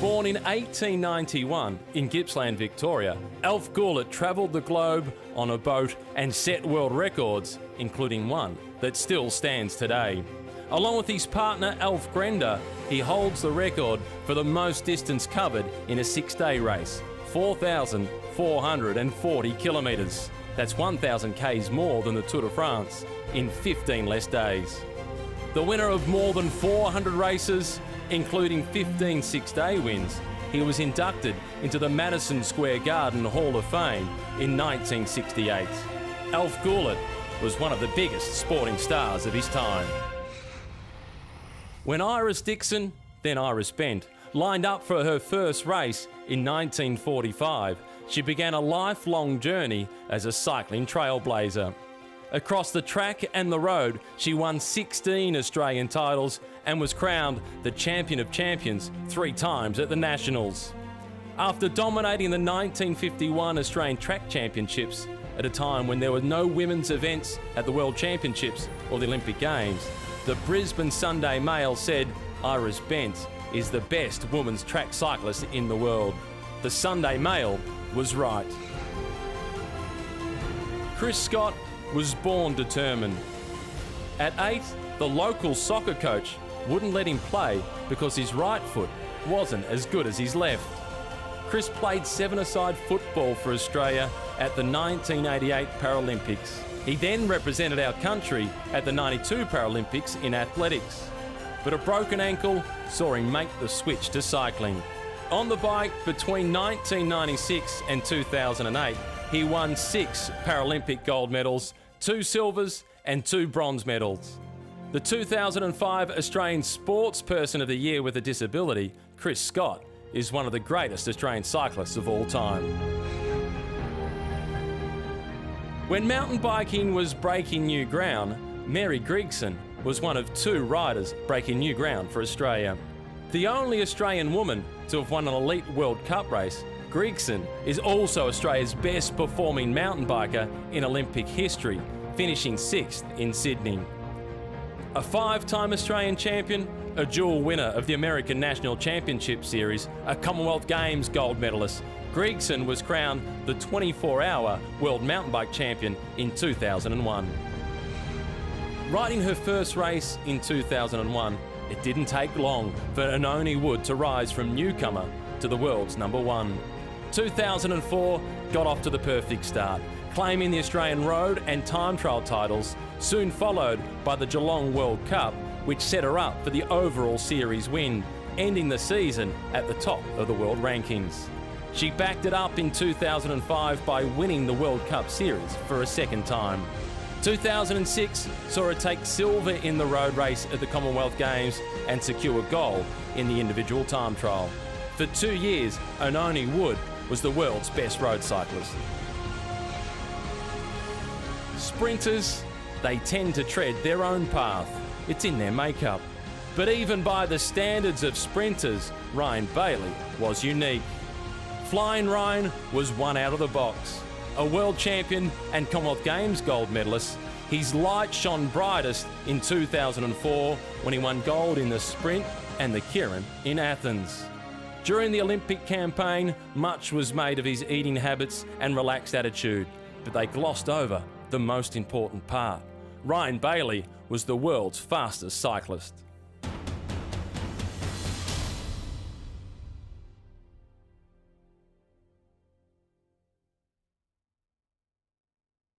Born in 1891 in Gippsland, Victoria, Alf Gullit travelled the globe on a boat and set world records, including one that still stands today. Along with his partner Alf Grender, he holds the record for the most distance covered in a 6-day race, 4,440 kilometres. That's 1,000 k's more than the Tour de France in 15 less days. The winner of more than 400 races, including 15 6-day wins, he was inducted into the Madison Square Garden Hall of Fame in 1968. Alf Gullit was one of the biggest sporting stars of his time. When Iris Dixon, then Iris Bent, lined up for her first race in 1945, she began a lifelong journey as a cycling trailblazer. Across the track and the road, she won 16 Australian titles and was crowned the Champion of Champions 3 times at the Nationals. After dominating the 1951 Australian Track Championships at a time when there were no women's events at the World Championships or the Olympic Games, the Brisbane Sunday Mail said Iris Bent is the best women's track cyclist in the world. The Sunday Mail was right. Chris Scott was born determined. At 8, the local soccer coach wouldn't let him play because his right foot wasn't as good as his left. Chris played 7-a-side football for Australia at the 1988 Paralympics. He then represented our country at the 92 Paralympics in athletics. But a broken ankle saw him make the switch to cycling. On the bike between 1996 and 2008, he won 6 Paralympic gold medals, 2 silvers and 2 bronze medals. The 2005 Australian Sportsperson of the Year with a Disability, Chris Scott, is one of the greatest Australian cyclists of all time. When mountain biking was breaking new ground, Mary Grigson was one of 2 riders breaking new ground for Australia. The only Australian woman to have won an elite World Cup race, Grigson is also Australia's best performing mountain biker in Olympic history, finishing 6th in Sydney. A 5-time Australian champion, a dual winner of the American National Championship Series, a Commonwealth Games gold medalist, Grigson was crowned the 24-hour World Mountain Bike Champion in 2001. Riding her first race in 2001, it didn't take long for Anoni Wood to rise from newcomer to the world's #1. 2004 got off to the perfect start, claiming the Australian Road and Time Trial titles, soon followed by the Geelong World Cup, which set her up for the overall series win, ending the season at the top of the world rankings. She backed it up in 2005 by winning the World Cup Series for a second time. 2006 saw her take silver in the road race at the Commonwealth Games and secure gold in the individual time trial. For 2 years, Anoni Wood was the world's best road cyclist. Sprinters, they tend to tread their own path. It's in their makeup. But even by the standards of sprinters, Ryan Bailey was unique. Flying Ryan was one out of the box. A world champion and Commonwealth Games gold medalist, his light shone brightest in 2004 when he won gold in the sprint and the Kirin in Athens. During the Olympic campaign, much was made of his eating habits and relaxed attitude, but they glossed over the most important part. Ryan Bailey was the world's fastest cyclist.